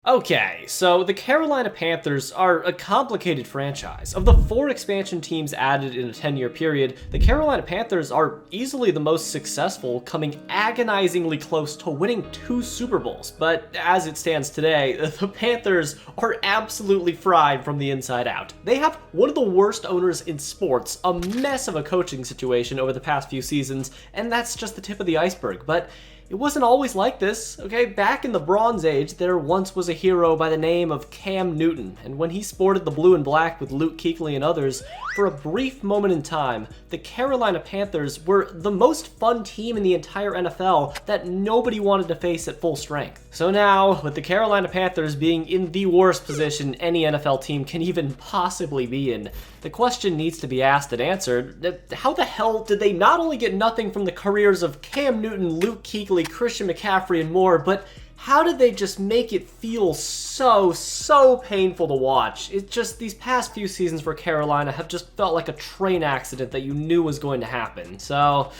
Okay, so the Carolina Panthers are a complicated franchise. Of the 4 expansion teams added in a 10-year period, the Carolina Panthers are easily the most successful, coming agonizingly close to winning 2 Super Bowls. But as it stands today, the Panthers are absolutely fried from the inside out. They have one of the worst owners in sports, a mess of a coaching situation over the past few seasons, and that's just the tip of the iceberg. But it wasn't always like this, okay? Back in the Bronze Age, there once was a hero by the name of Cam Newton, and when he sported the blue and black with Luke Kuechly and others, for a brief moment in time, the Carolina Panthers were the most fun team in the entire NFL that nobody wanted to face at full strength. So now, with the Carolina Panthers being in the worst position any NFL team can even possibly be in, the question needs to be asked and answered: how the hell did they not only get nothing from the careers of Cam Newton, Luke Kuechly, Christian McCaffrey, and more, but how did they just make it feel so painful to watch? It just, these past few seasons for Carolina have just felt like a train accident that you knew was going to happen. So,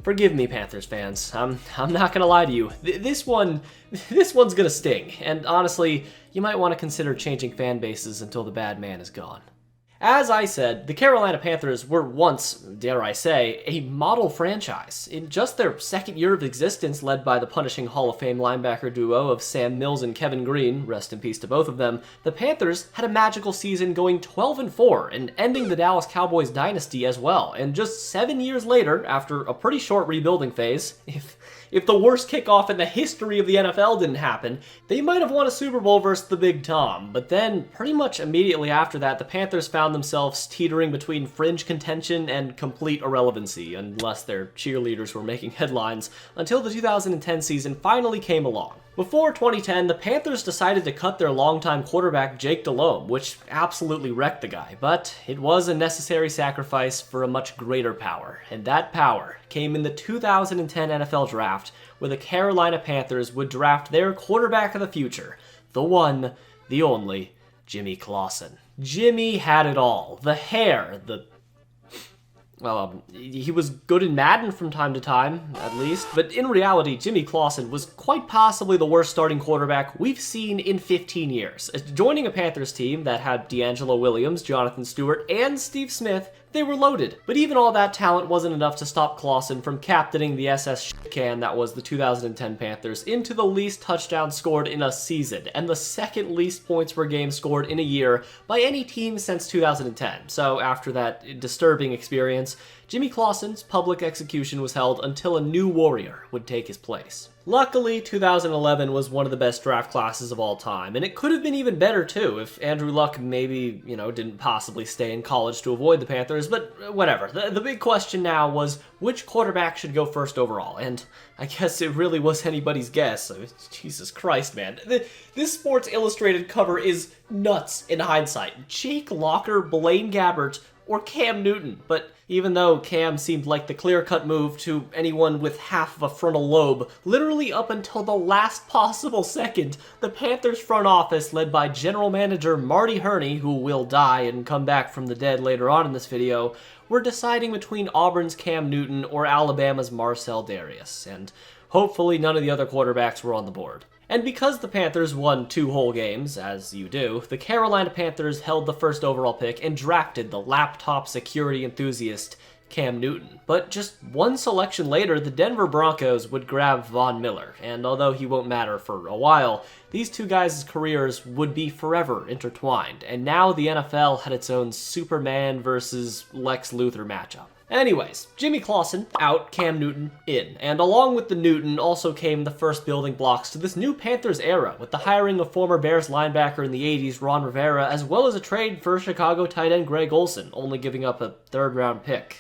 forgive me, Panthers fans. I'm not gonna lie to you. This one's gonna sting, and honestly, you might want to consider changing fan bases until the bad man is gone. As I said, the Carolina Panthers were once, dare I say, a model franchise. In just their second year of existence, led by the punishing Hall of Fame linebacker duo of Sam Mills and Kevin Green, rest in peace to both of them, the Panthers had a magical season going 12-4 and ending the Dallas Cowboys dynasty as well. And just 7 years later, after a pretty short rebuilding phase, if the worst kickoff in the history of the NFL didn't happen, they might have won a Super Bowl versus the Big Tom. But then, pretty much immediately after that, the Panthers found themselves teetering between fringe contention and complete irrelevancy, unless their cheerleaders were making headlines, until the 2010 season finally came along. Before 2010, the Panthers decided to cut their longtime quarterback Jake Delhomme, which absolutely wrecked the guy, but it was a necessary sacrifice for a much greater power, and that power came in the 2010 NFL Draft, where the Carolina Panthers would draft their quarterback of the future, the one, the only, Jimmy Clausen. Jimmy had it all. The hair, he was good in Madden from time to time, at least, but in reality, Jimmy Clausen was quite possibly the worst starting quarterback we've seen in 15 years. Joining a Panthers team that had D'Angelo Williams, Jonathan Stewart, and Steve Smith, they were loaded. But even all that talent wasn't enough to stop Clausen from captaining the SS can that was the 2010 Panthers into the least touchdowns scored in a season, and the second least points per game scored in a year by any team since 2010. So after that disturbing experience, Jimmy Clausen's public execution was held until a new warrior would take his place. Luckily, 2011 was one of the best draft classes of all time, and it could have been even better too if Andrew Luck maybe, didn't possibly stay in college to avoid the Panthers, but whatever. The big question now was which quarterback should go first overall, and I guess it really was anybody's guess. Jesus Christ, man. This Sports Illustrated cover is nuts in hindsight. Jake Locker, Blaine Gabbert, or Cam Newton, but even though Cam seemed like the clear-cut move to anyone with half of a frontal lobe, literally up until the last possible second, the Panthers front office, led by general manager Marty Hurney, who will die and come back from the dead later on in this video, were deciding between Auburn's Cam Newton or Alabama's Marcel Darius, and hopefully none of the other quarterbacks were on the board. And because the Panthers won 2 whole games, as you do, the Carolina Panthers held the first overall pick and drafted the laptop security enthusiast Cam Newton. But just one selection later, the Denver Broncos would grab Von Miller, and although he won't matter for a while, these two guys' careers would be forever intertwined, and now the NFL had its own Superman versus Lex Luthor matchup. Anyways, Jimmy Clausen out, Cam Newton in, and along with the Newton also came the first building blocks to this new Panthers era, with the hiring of former Bears linebacker in the 80s Ron Rivera, as well as a trade for Chicago tight end Greg Olsen, only giving up a 3rd round pick.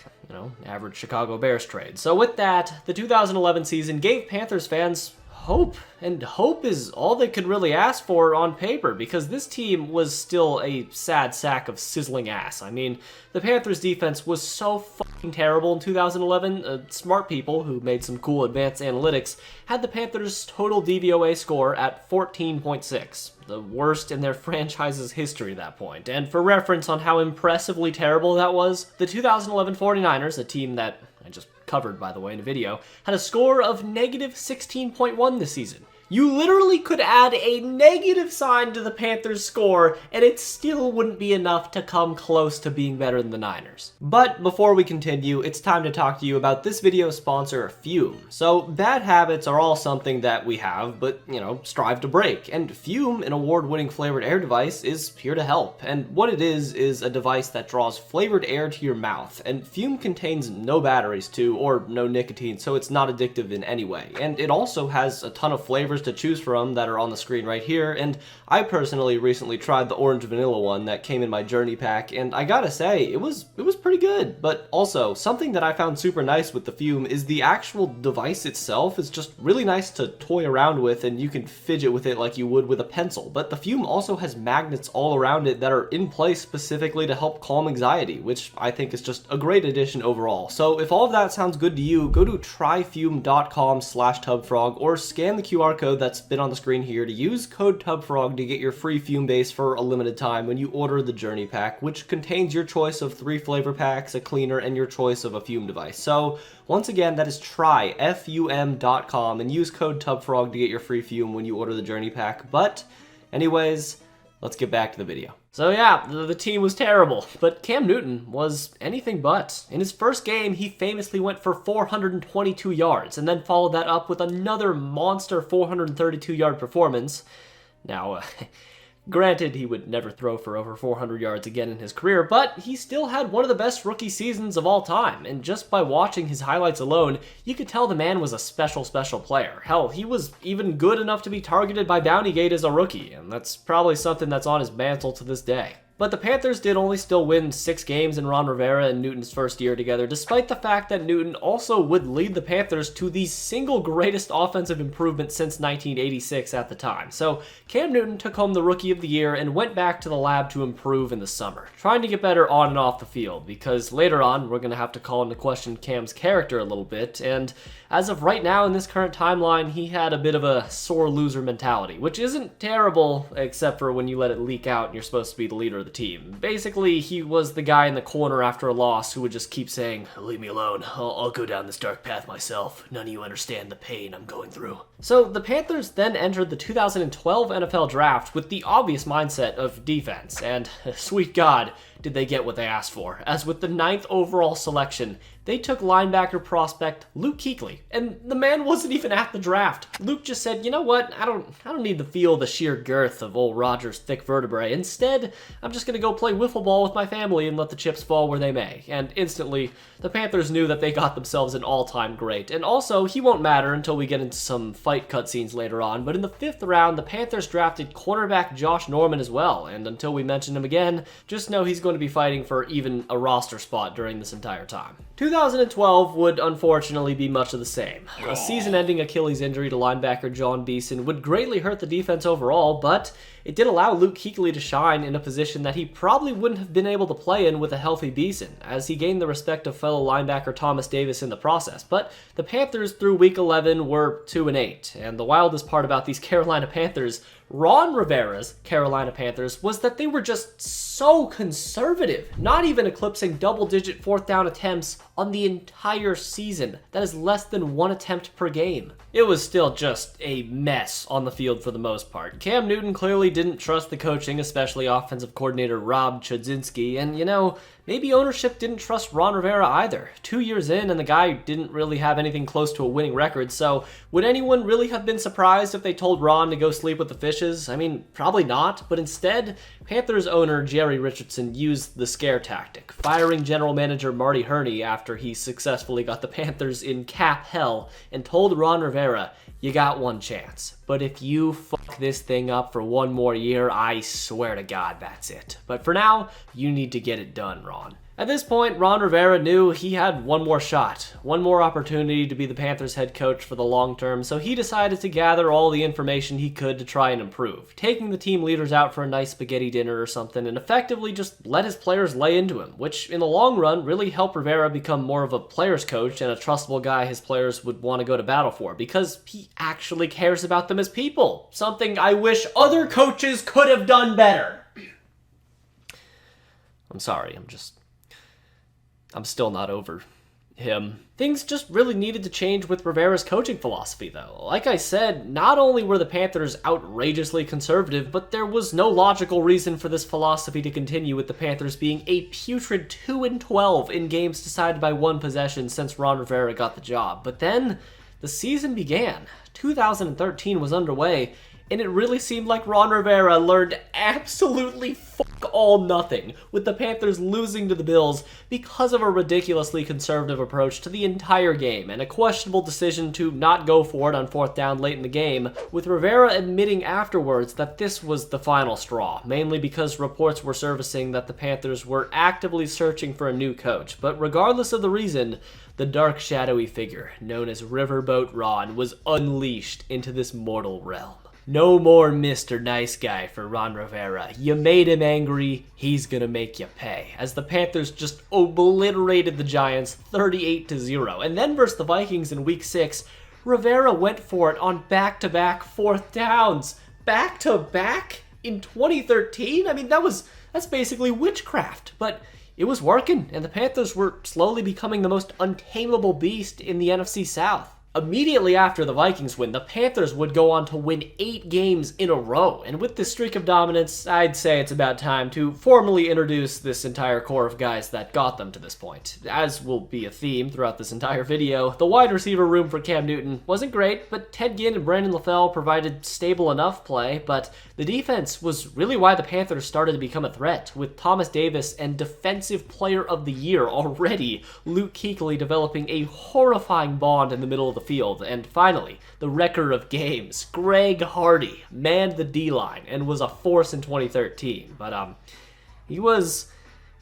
Average Chicago Bears trade. So with that, the 2011 season gave Panthers fans hope, and hope is all they could really ask for on paper, because this team was still a sad sack of sizzling ass. I mean, the Panthers defense was so fucking terrible in 2011, smart people who made some cool advanced analytics had the Panthers' total DVOA score at 14.6, the worst in their franchise's history at that point. And for reference on how impressively terrible that was, the 2011 49ers, a team that I just covered, by the way, in a video, had a score of negative 16.1 this season. You literally could add a negative sign to the Panthers' score, and it still wouldn't be enough to come close to being better than the Niners. But before we continue, it's time to talk to you about this video's sponsor, Fume. So, bad habits are all something that we have, but, strive to break. And Fume, an award-winning flavored air device, is here to help. And what it is a device that draws flavored air to your mouth. And Fume contains no batteries too, or no nicotine, so it's not addictive in any way. And it also has a ton of flavors to choose from that are on the screen right here, and I personally recently tried the orange vanilla one that came in my journey pack, and I gotta say, it was pretty good. But also, something that I found super nice with the Fume is the actual device itself is just really nice to toy around with, and you can fidget with it like you would with a pencil. But the Fume also has magnets all around it that are in place specifically to help calm anxiety, which I think is just a great addition overall. So if all of that sounds good to you, go to tryfume.com/TubFrog or scan the QR code that's been on the screen here to use code TubFrog to get your free Fume base for a limited time when you order the Journey Pack, which contains your choice of 3 flavor packs, a cleaner, and your choice of a Fume device. So once again, that is tryfum.com and use code TubFrog to get your free Fume when you order the Journey Pack. But anyways, let's get back to the video. So yeah, the team was terrible, but Cam Newton was anything but. In his first game, he famously went for 422 yards, and then followed that up with another monster 432-yard performance. Now, granted, he would never throw for over 400 yards again in his career, but he still had one of the best rookie seasons of all time, and just by watching his highlights alone, you could tell the man was a special player. Hell, he was even good enough to be targeted by Bountygate as a rookie, and that's probably something that's on his mantle to this day. But the Panthers did only still win 6 games in Ron Rivera and Newton's first year together, despite the fact that Newton also would lead the Panthers to the single greatest offensive improvement since 1986 at the time. So Cam Newton took home the Rookie of the Year and went back to the lab to improve in the summer, trying to get better on and off the field, because later on we're going to have to call into question Cam's character a little bit, and as of right now in this current timeline, he had a bit of a sore loser mentality, which isn't terrible, except for when you let it leak out and you're supposed to be the leader of the team. Basically, he was the guy in the corner after a loss who would just keep saying, "Leave me alone, I'll go down this dark path myself. None of you understand the pain I'm going through." So the Panthers then entered the 2012 NFL Draft with the obvious mindset of defense, and sweet God, did they get what they asked for, as with the 9th overall selection, they took linebacker prospect Luke Kuechly, and the man wasn't even at the draft. Luke just said, "You know what, I don't need to feel the sheer girth of old Roger's thick vertebrae. Instead, I'm just gonna go play wiffle ball with my family and let the chips fall where they may." And instantly, the Panthers knew that they got themselves an all-time great. And also, he won't matter until we get into some fight cutscenes later on, but in the 5th round, the Panthers drafted cornerback Josh Norman as well, and until we mention him again, just know he's going to be fighting for even a roster spot during this entire time. 2012 would unfortunately be much of the same. A season-ending Achilles injury to linebacker John Beeson would greatly hurt the defense overall, but it did allow Luke Kuechly to shine in a position that he probably wouldn't have been able to play in with a healthy Beeson, as he gained the respect of fellow linebacker Thomas Davis in the process. But the Panthers through week 11 were 2-8, and the wildest part about these Carolina Panthers, Ron Rivera's Carolina Panthers, was that they were just so conservative, not even eclipsing double-digit 4th down attempts on the entire season. That is less than 1 attempt per game. It was still just a mess on the field for the most part. Cam Newton clearly didn't trust the coaching, especially offensive coordinator Rob Chudzinski, and maybe ownership didn't trust Ron Rivera either. 2 years in, and the guy didn't really have anything close to a winning record, so would anyone really have been surprised if they told Ron to go sleep with the fishes? I mean, probably not, but instead, Panthers owner Jerry Richardson used the scare tactic, firing general manager Marty Herney after he successfully got the Panthers in cap hell and told Ron Rivera, "You got one chance, but if you fuck this thing up for 1 more year, I swear to God that's it. But for now, you need to get it done, Ron." At this point, Ron Rivera knew he had one more shot, one more opportunity to be the Panthers head coach for the long term, so he decided to gather all the information he could to try and improve, taking the team leaders out for a nice spaghetti dinner or something, and effectively just let his players lay into him, which in the long run really helped Rivera become more of a player's coach and a trustable guy his players would want to go to battle for, because he actually cares about them as people, something I wish other coaches could have done better. I'm sorry, I'm still not over him. Things just really needed to change with Rivera's coaching philosophy, though. Like I said, not only were the Panthers outrageously conservative, but there was no logical reason for this philosophy to continue, with the Panthers being a putrid 2-12 in games decided by one possession since Ron Rivera got the job. But then, the season began. 2013 was underway, and it really seemed like Ron Rivera learned absolutely fuck all nothing, with the Panthers losing to the Bills because of a ridiculously conservative approach to the entire game and a questionable decision to not go for it on 4th down late in the game, with Rivera admitting afterwards that this was the final straw, mainly because reports were surfacing that the Panthers were actively searching for a new coach. But regardless of the reason, the dark, shadowy figure known as Riverboat Ron was unleashed into this mortal realm. No more Mr. Nice Guy for Ron Rivera. You made him angry, he's gonna make you pay. As the Panthers just obliterated the Giants 38-0. And then versus the Vikings in Week 6, Rivera went for it on back-to-back 4th downs. Back-to-back? In 2013? I mean, that's basically witchcraft. But it was working, and the Panthers were slowly becoming the most untamable beast in the NFC South. Immediately after the Vikings win, the Panthers would go on to win 8 games in a row, and with this streak of dominance, I'd say it's about time to formally introduce this entire core of guys that got them to this point. As will be a theme throughout this entire video, the wide receiver room for Cam Newton wasn't great, but Ted Ginn and Brandon LaFell provided stable enough play, but the defense was really why the Panthers started to become a threat, with Thomas Davis and Defensive Player of the Year already, Luke Kuechly developing a horrifying bond in the middle of the field. And finally, the wrecker of games, Greg Hardy, manned the D-line and was a force in 2013. But he was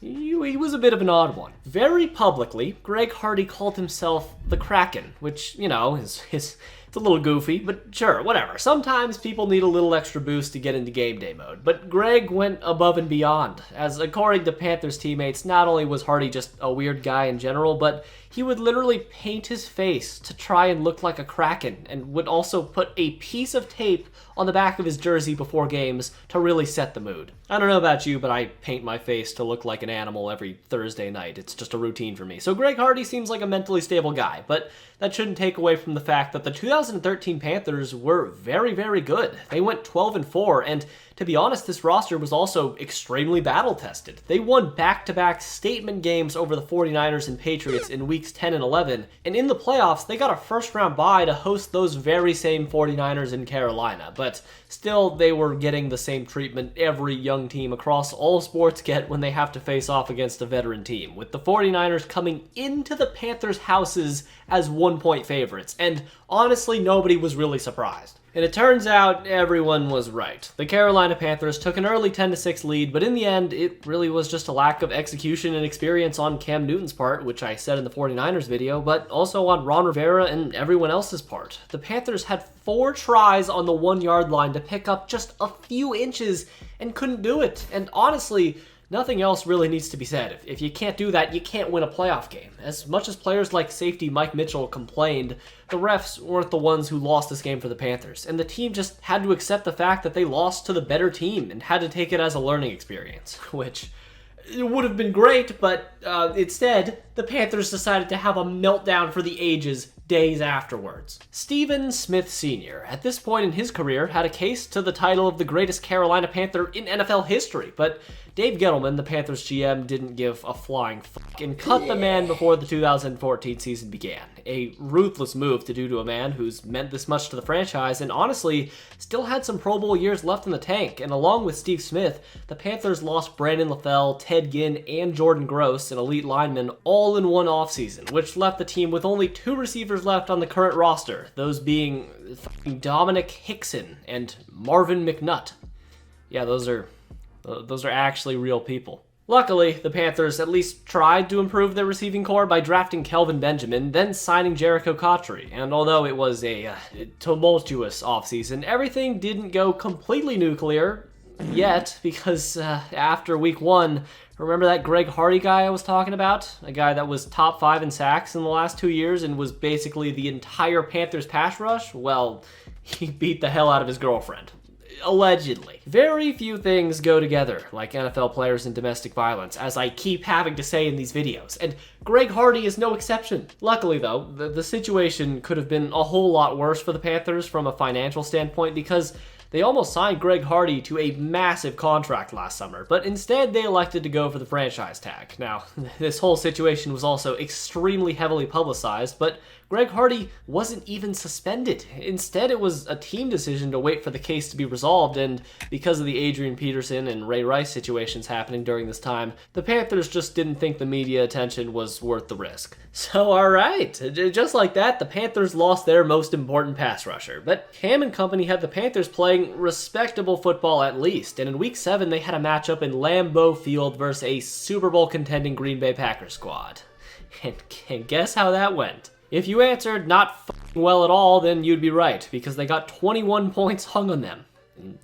a bit of an odd one. Very publicly, Greg Hardy called himself the Kraken, which, you know, it's a little goofy, but sure, whatever. Sometimes people need a little extra boost to get into game day mode. But Greg went above and beyond, as according to Panthers teammates, not only was Hardy just a weird guy in general, but he would literally paint his face to try and look like a Kraken, and would also put a piece of tape on the back of his jersey before games to really set the mood. I don't know about you, but I paint my face to look like an animal every Thursday night. It's just a routine for me. So Greg Hardy seems like a mentally stable guy, but that shouldn't take away from the fact that the 2013 Panthers were very, very good. They went 12-4, and to be honest, this roster was also extremely battle-tested. They won back-to-back statement games over the 49ers and Patriots in weeks 10 and 11, and in the playoffs, they got a first-round bye to host those very same 49ers in Carolina, but still, they were getting the same treatment every young team across all sports get when they have to face off against a veteran team, with the 49ers coming into the Panthers' houses as 1-point favorites, and honestly, nobody was really surprised. And it turns out everyone was right. The Carolina Panthers took an early 10-6 lead, but in the end, it really was just a lack of execution and experience on Cam Newton's part, which I said in the 49ers video, but also on Ron Rivera and everyone else's part. The Panthers had 4 tries on the 1-yard line to pick up just a few inches and couldn't do it. And honestly, nothing else really needs to be said. If you can't do that, you can't win a playoff game. As much as players like safety Mike Mitchell complained, the refs weren't the ones who lost this game for the Panthers, and the team just had to accept the fact that they lost to the better team and had to take it as a learning experience, which it would have been great, but instead, the Panthers decided to have a meltdown for the ages days afterwards. Stephen Smith Sr., at this point in his career, had a case to the title of the greatest Carolina Panther in NFL history, but Dave Gettleman, the Panthers GM, didn't give a flying fuck and cut the man before the 2014 season began. A ruthless move to do to a man who's meant this much to the franchise and honestly still had some Pro Bowl years left in the tank. And along with Steve Smith, the Panthers lost Brandon LaFell, Ted Ginn, and Jordan Gross, an elite lineman, all in one offseason, which left the team with only 2 receivers left on the current roster, those being Dominic Hickson and Marvin McNutt. Yeah, those are actually real people. Luckily, the Panthers at least tried to improve their receiving core by drafting Kelvin Benjamin, then signing Jericho Cotchery. And although it was a tumultuous offseason, everything didn't go completely nuclear yet, because after week 1, remember that Greg Hardy guy I was talking about? A guy that was top 5 in sacks in the last 2 years and was basically the entire Panthers pass rush? Well, he beat the hell out of his girlfriend. allegedly. Very few things go together like NFL players and domestic violence, as I keep having to say in these videos, and Greg Hardy is no exception. Luckily though, the situation could have been a whole lot worse for the Panthers from a financial standpoint, because they almost signed Greg Hardy to a massive contract last summer, but instead they elected to go for the franchise tag. Now, this whole situation was also extremely heavily publicized, but Greg Hardy wasn't even suspended. Instead, it was a team decision to wait for the case to be resolved, and because of the Adrian Peterson and Ray Rice situations happening during this time, the Panthers just didn't think the media attention was worth the risk. So alright, just like that, the Panthers lost their most important pass rusher, but Cam and company had the Panthers playing respectable football at least, and in Week 7 they had a matchup in Lambeau Field versus a Super Bowl contending Green Bay Packers squad. And guess how that went? If you answered not f***ing well at all, then you'd be right, because they got 21 points hung on them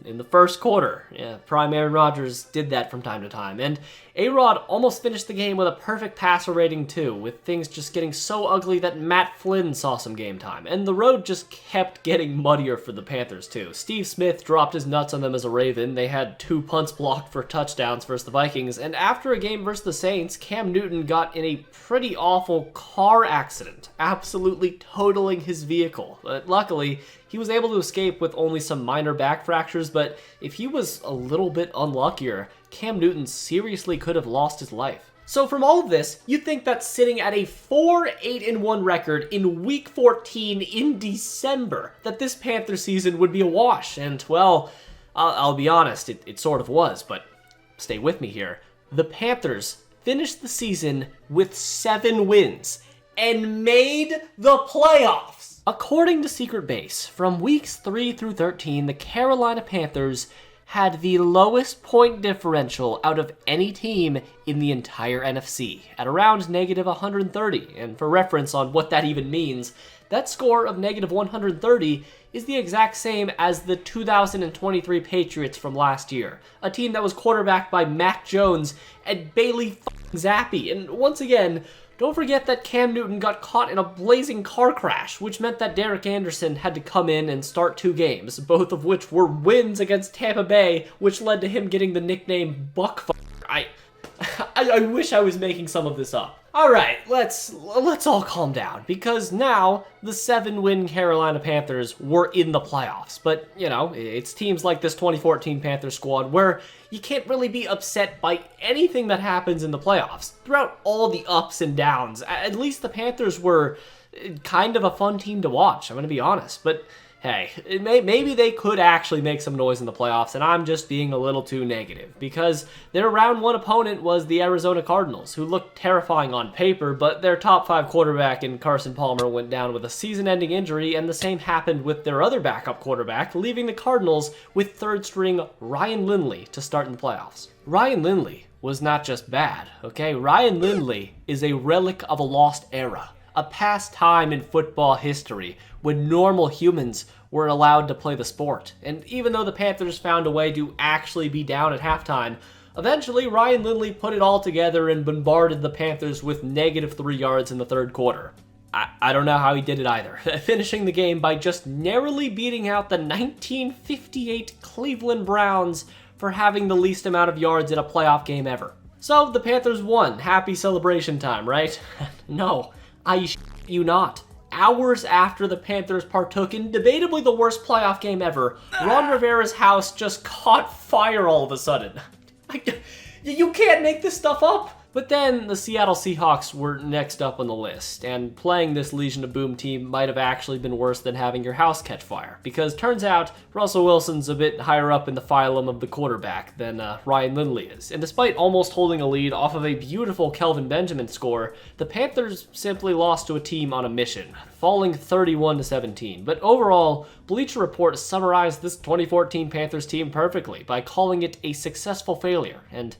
in the first quarter. Yeah, prime Aaron Rodgers did that from time to time, and A-Rod almost finished the game with a perfect passer rating too, with things just getting so ugly that Matt Flynn saw some game time, and the road just kept getting muddier for the Panthers too. Steve Smith dropped his nuts on them as a Raven, they had 2 punts blocked for touchdowns versus the Vikings, and after a game versus the Saints, Cam Newton got in a pretty awful car accident, absolutely totaling his vehicle. But luckily, he was able to escape with only some minor back fractures, but if he was a little bit unluckier, Cam Newton seriously could have lost his life. So from all of this, you'd think that sitting at a 4-8-1 record in Week 14 in December, that this Panther season would be a wash, and well, I'll be honest, it sort of was, but stay with me here. The Panthers finished the season with 7 wins and made the playoffs. According to Secret Base, from weeks 3 through 13, the Carolina Panthers had the lowest point differential out of any team in the entire NFC, at around negative 130. And for reference on what that even means, that score of negative 130 is the exact same as the 2023 Patriots from last year, a team that was quarterbacked by Mac Jones and Bailey Zappi. And once again, don't forget that Cam Newton got caught in a blazing car crash, which meant that Derek Anderson had to come in and start 2 games, both of which were wins against Tampa Bay, which led to him getting the nickname Buckfucker. I wish I was making some of this up. Alright, let's all calm down, because now the 7-win Carolina Panthers were in the playoffs. But, you know, it's teams like this 2014 Panthers squad where you can't really be upset by anything that happens in the playoffs. Throughout all the ups and downs, at least the Panthers were kind of a fun team to watch, I'm gonna be honest. But hey, maybe they could actually make some noise in the playoffs, and I'm just being a little too negative, because their round 1 opponent was the Arizona Cardinals, who looked terrifying on paper, but their top 5 quarterback in Carson Palmer went down with a season-ending injury, and the same happened with their other backup quarterback, leaving the Cardinals with 3rd-string Ryan Lindley to start in the playoffs. Ryan Lindley was not just bad, okay? Ryan Lindley is a relic of a lost era, a past time in football history when normal humans were allowed to play the sport. And even though the Panthers found a way to actually be down at halftime, eventually Ryan Lindley put it all together and bombarded the Panthers with negative 3 yards in the 3rd quarter. I don't know how he did it either, finishing the game by just narrowly beating out the 1958 Cleveland Browns for having the least amount of yards in a playoff game ever. So the Panthers won. Happy celebration time, right? No, I you not. Hours after the Panthers partook in debatably the worst playoff game ever, Ron Rivera's house just caught fire all of a sudden. You can't make this stuff up. But then the Seattle Seahawks were next up on the list, and playing this Legion of Boom team might have actually been worse than having your house catch fire, because turns out Russell Wilson's a bit higher up in the phylum of the quarterback than Ryan Lindley is. And despite almost holding a lead off of a beautiful Kelvin Benjamin score, the Panthers simply lost to a team on a mission, falling 31-17. But overall, Bleacher Report summarized this 2014 Panthers team perfectly by calling it a successful failure, and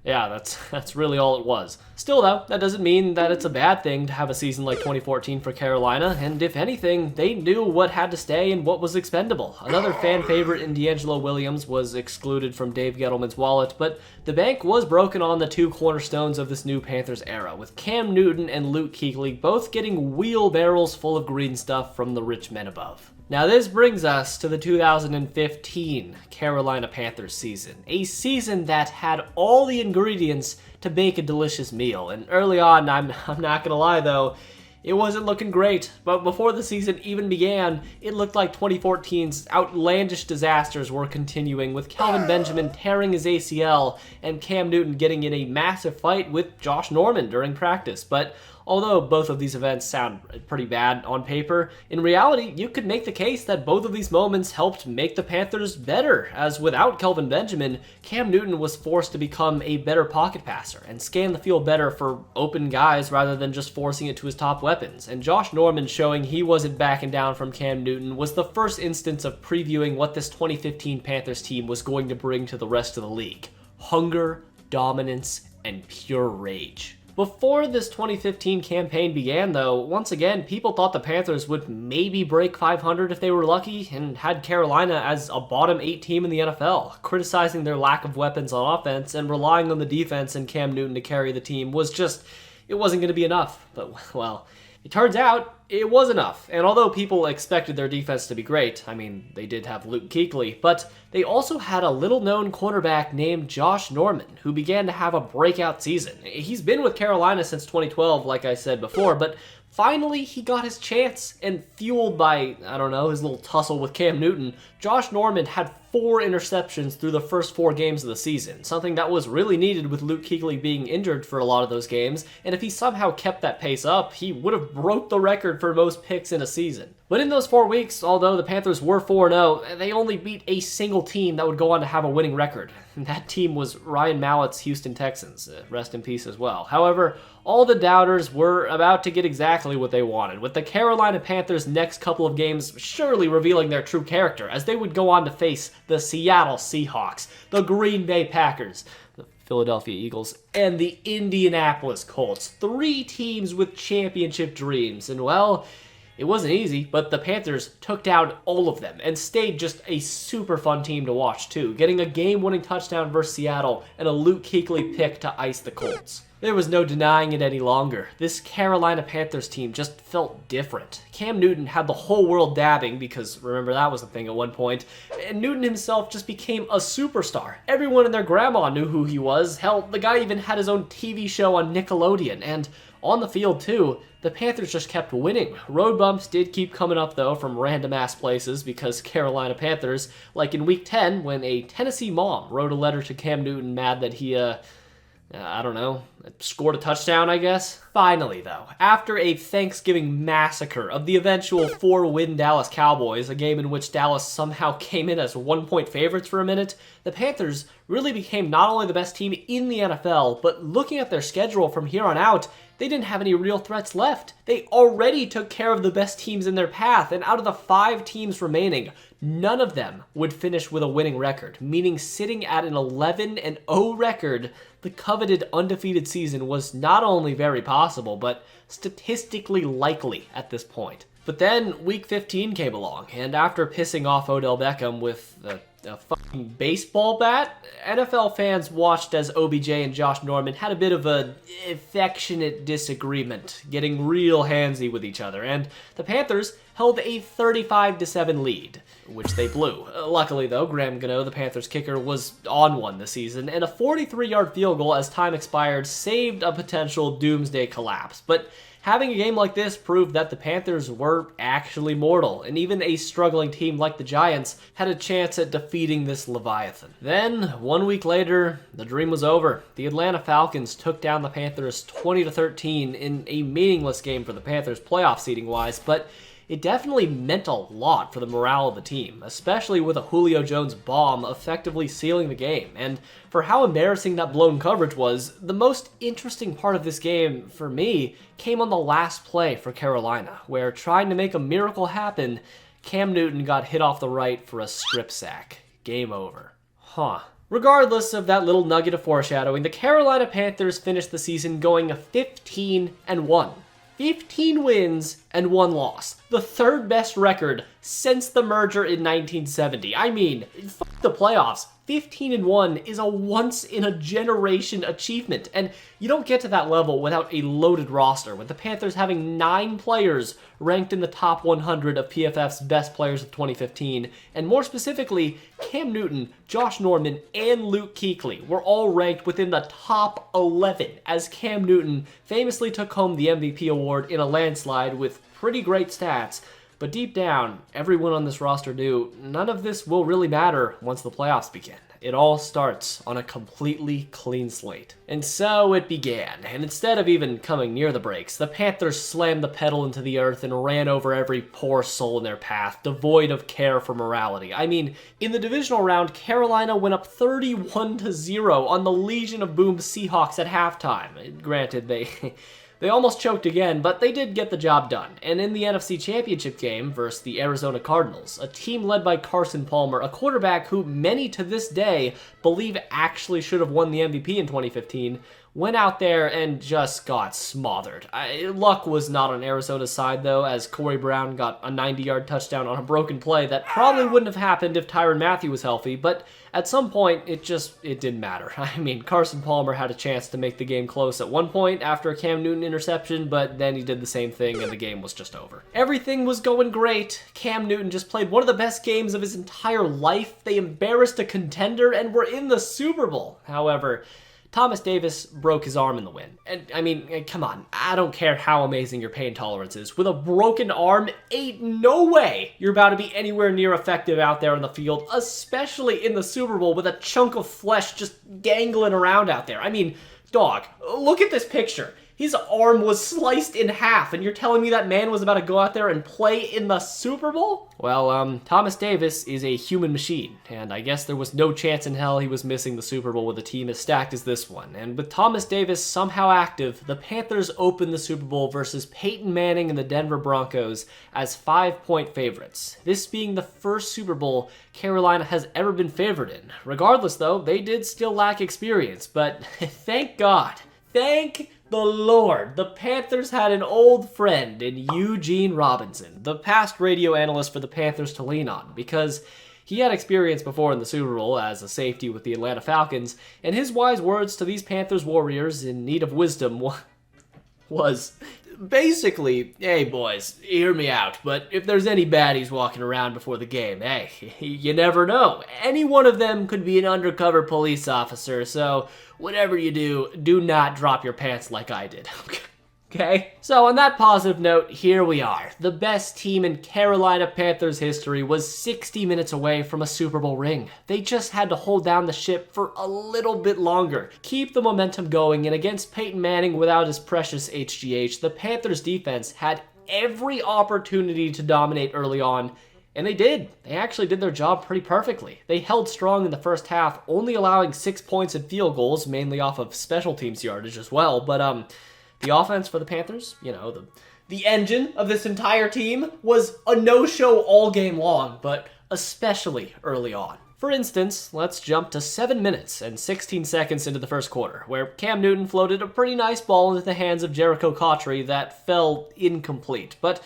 yeah, that's really all it was. Still though, that doesn't mean that it's a bad thing to have a season like 2014 for Carolina, and if anything, they knew what had to stay and what was expendable. Another fan favorite in D'Angelo Williams was excluded from Dave Gettleman's wallet, but the bank was broken on the 2 cornerstones of this new Panthers era, with Cam Newton and Luke Kuechly both getting wheelbarrows full of green stuff from the rich men above. Now this brings us to the 2015 Carolina Panthers season, a season that had all the ingredients to bake a delicious meal. And early on, I'm not gonna lie though, it wasn't looking great, but before the season even began, it looked like 2014's outlandish disasters were continuing, with Kelvin Benjamin tearing his ACL and Cam Newton getting in a massive fight with Josh Norman during practice. But although both of these events sound pretty bad on paper, in reality, you could make the case that both of these moments helped make the Panthers better, as without Kelvin Benjamin, Cam Newton was forced to become a better pocket passer and scan the field better for open guys rather than just forcing it to his top weapons. And Josh Norman showing he wasn't backing down from Cam Newton was the first instance of previewing what this 2015 Panthers team was going to bring to the rest of the league: hunger, dominance, and pure rage. Before this 2015 campaign began, though, once again, people thought the Panthers would maybe break 500 if they were lucky, and had Carolina as a bottom 8 team in the NFL. Criticizing their lack of weapons on offense and relying on the defense and Cam Newton to carry the team was just, it wasn't going to be enough. But, well, it turns out it was enough. And although people expected their defense to be great, I mean, they did have Luke Kuechly, but they also had a little-known cornerback named Josh Norman, who began to have a breakout season. He's been with Carolina since 2012, like I said before, but finally he got his chance, and fueled by, I don't know, his little tussle with Cam Newton, Josh Norman had 4 interceptions through the first 4 games of the season, something that was really needed with Luke Kuechly being injured for a lot of those games, and if he somehow kept that pace up, he would have broke the record for most picks in a season. But in those 4 weeks, although the Panthers were 4-0, they only beat a single team that would go on to have a winning record. And that team was Ryan Mallett's Houston Texans. Rest in peace as well. However, all the doubters were about to get exactly what they wanted, with the Carolina Panthers' next couple of games surely revealing their true character, as they would go on to face the Seattle Seahawks, the Green Bay Packers, the Philadelphia Eagles, and the Indianapolis Colts. 3 teams with championship dreams, and well, it wasn't easy, but the Panthers took down all of them and stayed just a super fun team to watch too, getting a game-winning touchdown versus Seattle and a Luke Kuechly pick to ice the Colts. There was no denying it any longer. This Carolina Panthers team just felt different. Cam Newton had the whole world dabbing, because remember that was a thing at one point, and Newton himself just became a superstar. Everyone and their grandma knew who he was. Hell, the guy even had his own TV show on Nickelodeon, and on the field too, the Panthers just kept winning. Road bumps did keep coming up though from random ass places, because Carolina Panthers, like in week 10 when a Tennessee mom wrote a letter to Cam Newton mad that he I don't know, scored a touchdown, I guess? Finally, though, after a Thanksgiving massacre of the eventual 4-win Dallas Cowboys, a game in which Dallas somehow came in as 1-point favorites for a minute, the Panthers really became not only the best team in the NFL, but looking at their schedule from here on out, they didn't have any real threats left. They already took care of the best teams in their path, and out of the 5 teams remaining, none of them would finish with a winning record, meaning sitting at an 11-0 record, the coveted undefeated season was not only very possible, but statistically likely at this point. But then week 15 came along, and after pissing off Odell Beckham with a fucking baseball bat, NFL fans watched as OBJ and Josh Norman had a bit of an affectionate disagreement, getting real handsy with each other, and the Panthers held a 35-7 lead, which they blew. Luckily though, Graham Gano, the Panthers kicker, was on one this season, and a 43-yard field goal as time expired saved a potential doomsday collapse. But having a game like this proved that the Panthers were actually mortal, and even a struggling team like the Giants had a chance at defeating this Leviathan. Then, 1 week later, the dream was over. The Atlanta Falcons took down the Panthers 20-13 in a meaningless game for the Panthers playoff seeding-wise, but it definitely meant a lot for the morale of the team, especially with a Julio Jones bomb effectively sealing the game. And for how embarrassing that blown coverage was, the most interesting part of this game, for me, came on the last play for Carolina, where trying to make a miracle happen, Cam Newton got hit off the right for a strip sack. Game over. Regardless of that little nugget of foreshadowing, the Carolina Panthers finished the season going 15-1. 15 wins and 1 loss. The 3rd best record since the merger in 1970. I mean, fuck the playoffs. 15-1 is a once-in-a-generation achievement, and you don't get to that level without a loaded roster, with the Panthers having 9 players ranked in the top 100 of PFF's best players of 2015, and more specifically, Cam Newton, Josh Norman, and Luke Kuechly were all ranked within the top 11, as Cam Newton famously took home the MVP award in a landslide with pretty great stats. But deep down, everyone on this roster knew none of this will really matter once the playoffs begin. It all starts on a completely clean slate. And so it began, and instead of even coming near the brakes, the Panthers slammed the pedal into the earth and ran over every poor soul in their path, devoid of care for morality. I mean, in the divisional round, Carolina went up 31-0 on the Legion of Boom Seahawks at halftime. Granted, They almost choked again, but they did get the job done. And in the NFC Championship game versus the Arizona Cardinals, a team led by Carson Palmer, a quarterback who many to this day believe actually should have won the MVP in 2015, went out there and just got smothered. Luck was not on Arizona's side, though, as Corey Brown got a 90-yard touchdown on a broken play that probably wouldn't have happened if Tyrann Mathieu was healthy, but at some point, it didn't matter. I mean, Carson Palmer had a chance to make the game close at one point after a Cam Newton interception, but then he did the same thing and the game was just over. Everything was going great. Cam Newton just played one of the best games of his entire life. They embarrassed a contender and were in the Super Bowl. However, Thomas Davis broke his arm in the win. And, I mean, come on. I don't care how amazing your pain tolerance is. With a broken arm, ain't no way you're about to be anywhere near effective out there on the field, especially in the Super Bowl with a chunk of flesh just dangling around out there. I mean, dog, look at this picture. His arm was sliced in half, and you're telling me that man was about to go out there and play in the Super Bowl? Well, Thomas Davis is a human machine, and I guess there was no chance in hell he was missing the Super Bowl with a team as stacked as this one. And with Thomas Davis somehow active, the Panthers opened the Super Bowl versus Peyton Manning and the Denver Broncos as 5-point favorites. This being the first Super Bowl Carolina has ever been favored in. Regardless, though, they did still lack experience, but thank God. Thank the Lord, the Panthers had an old friend in Eugene Robinson, the past radio analyst for the Panthers to lean on, because he had experience before in the Super Bowl as a safety with the Atlanta Falcons, and his wise words to these Panthers warriors in need of wisdom was basically, hey boys, hear me out, but if there's any baddies walking around before the game, hey, you never know. Any one of them could be an undercover police officer, so whatever you do, do not drop your pants like I did. Okay? So on that positive note, here we are. The best team in Carolina Panthers history was 60 minutes away from a Super Bowl ring. They just had to hold down the ship for a little bit longer, keep the momentum going, and against Peyton Manning without his precious HGH, the Panthers defense had every opportunity to dominate early on, and they did. They actually did their job pretty perfectly. They held strong in the first half, only allowing 6 points in field goals, mainly off of special teams yardage as well, but the offense for the Panthers, you know, the engine of this entire team, was a no-show all game long, but especially early on. For instance, let's jump to 7 minutes and 16 seconds into the first quarter, where Cam Newton floated a pretty nice ball into the hands of Jericho Cotchery that fell incomplete. But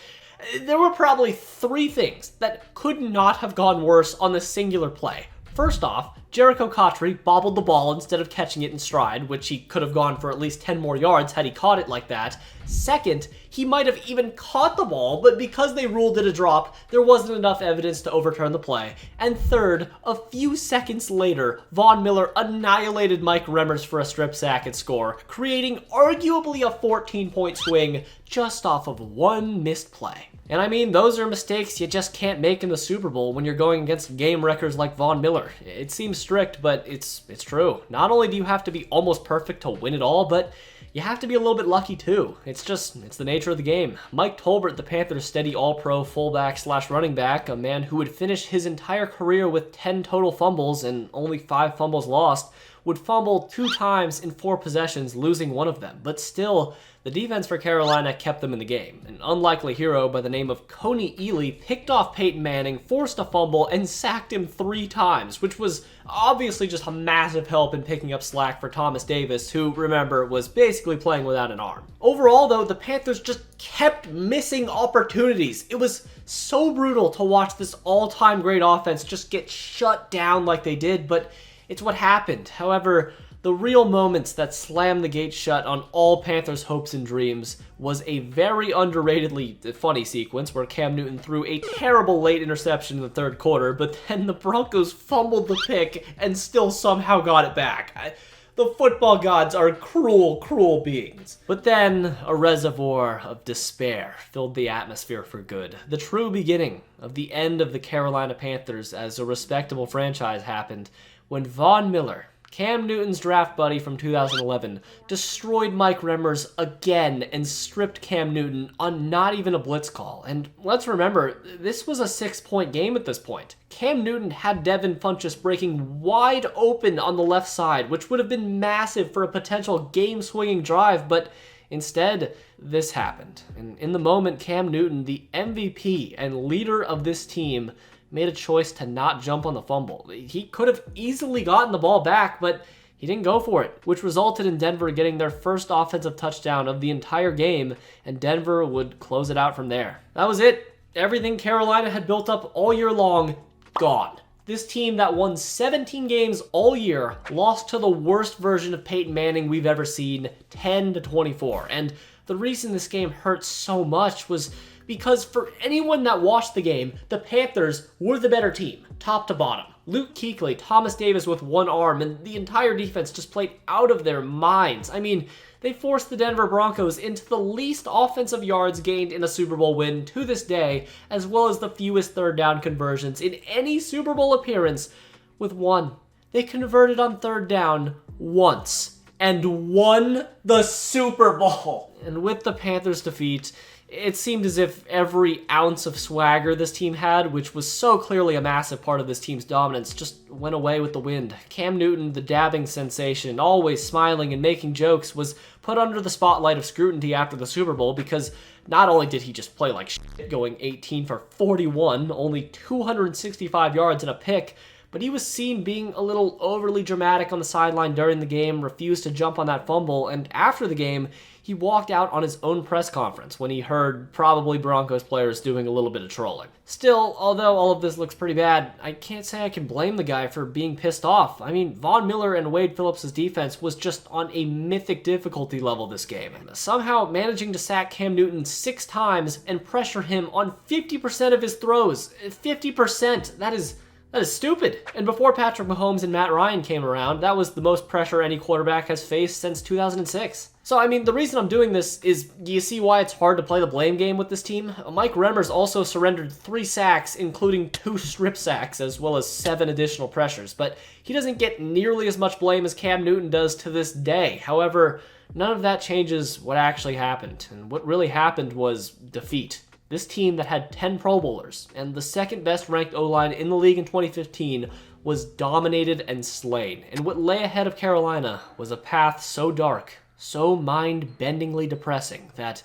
there were probably 3 things that could not have gone worse on this singular play. First off, Jericho Cotchery bobbled the ball instead of catching it in stride, which he could have gone for at least 10 more yards had he caught it like that. Second, he might have even caught the ball, but because they ruled it a drop, there wasn't enough evidence to overturn the play. And third, a few seconds later, Von Miller annihilated Mike Remmers for a strip sack and score, creating arguably a 14-point swing just off of one missed play. And I mean, those are mistakes you just can't make in the Super Bowl when you're going against game wreckers like Von Miller. It seems strict, but it's true. Not only do you have to be almost perfect to win it all, but you have to be a little bit lucky too. It's the nature of the game. Mike Tolbert, the Panthers' steady all-pro fullback / running back, a man who would finish his entire career with 10 total fumbles and only 5 fumbles lost, would fumble 2 times in 4 possessions, losing one of them. But still, the defense for Carolina kept them in the game. An unlikely hero by the name of Coney Ely picked off Peyton Manning, forced a fumble, and sacked him 3 times, which was obviously just a massive help in picking up slack for Thomas Davis, who, remember, was basically playing without an arm. Overall, though, the Panthers just kept missing opportunities. It was so brutal to watch this all-time great offense just get shut down like they did, but it's what happened. However, the real moments that slammed the gate shut on all Panthers' hopes and dreams was a very underratedly funny sequence where Cam Newton threw a terrible late interception in the 3rd quarter, but then the Broncos fumbled the pick and still somehow got it back. The football gods are cruel, cruel beings. But then, a reservoir of despair filled the atmosphere for good. The true beginning of the end of the Carolina Panthers as a respectable franchise happened when Von Miller, Cam Newton's draft buddy from 2011, destroyed Mike Remmers again and stripped Cam Newton on not even a blitz call. And let's remember, this was a 6-point game at this point. Cam Newton had Devin Funchess breaking wide open on the left side, which would have been massive for a potential game-swinging drive, but instead, this happened. And in the moment, Cam Newton, the MVP and leader of this team, made a choice to not jump on the fumble. He could have easily gotten the ball back, but he didn't go for it, which resulted in Denver getting their first offensive touchdown of the entire game, and Denver would close it out from there. That was it. Everything Carolina had built up all year long, gone. This team that won 17 games all year lost to the worst version of Peyton Manning we've ever seen, 10-24. And the reason this game hurt so much was because for anyone that watched the game, the Panthers were the better team, top to bottom. Luke Kuechly, Thomas Davis with one arm, and the entire defense just played out of their minds. I mean, they forced the Denver Broncos into the least offensive yards gained in a Super Bowl win to this day, as well as the fewest 3rd down conversions in any Super Bowl appearance, with 1. They converted on 3rd down once and won the Super Bowl. And with the Panthers' defeat, it seemed as if every ounce of swagger this team had, which was so clearly a massive part of this team's dominance, just went away with the wind. Cam Newton, the dabbing sensation, always smiling and making jokes, was put under the spotlight of scrutiny after the Super Bowl because not only did he just play like shit, going 18 for 41, only 265 yards and a pick, but he was seen being a little overly dramatic on the sideline during the game, refused to jump on that fumble, and after the game, he walked out on his own press conference when he heard probably Broncos players doing a little bit of trolling. Still, although all of this looks pretty bad, I can't say I can blame the guy for being pissed off. I mean, Von Miller and Wade Phillips' defense was just on a mythic difficulty level this game. Somehow managing to sack Cam Newton 6 times and pressure him on 50% of his throws. 50%, that is stupid. And before Patrick Mahomes and Matt Ryan came around, that was the most pressure any quarterback has faced since 2006. So, I mean, the reason I'm doing this is, do you see why it's hard to play the blame game with this team? Mike Remmers also surrendered 3 sacks, including 2 strip sacks, as well as 7 additional pressures, but he doesn't get nearly as much blame as Cam Newton does to this day. However, none of that changes what actually happened, and what really happened was defeat. This team that had 10 Pro Bowlers and the 2nd best ranked O-line in the league in 2015 was dominated and slain. And what lay ahead of Carolina was a path so dark, so mind-bendingly depressing that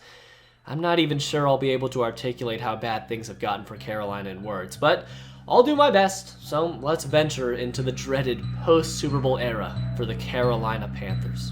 I'm not even sure I'll be able to articulate how bad things have gotten for Carolina in words. But I'll do my best, so let's venture into the dreaded post-Super Bowl era for the Carolina Panthers.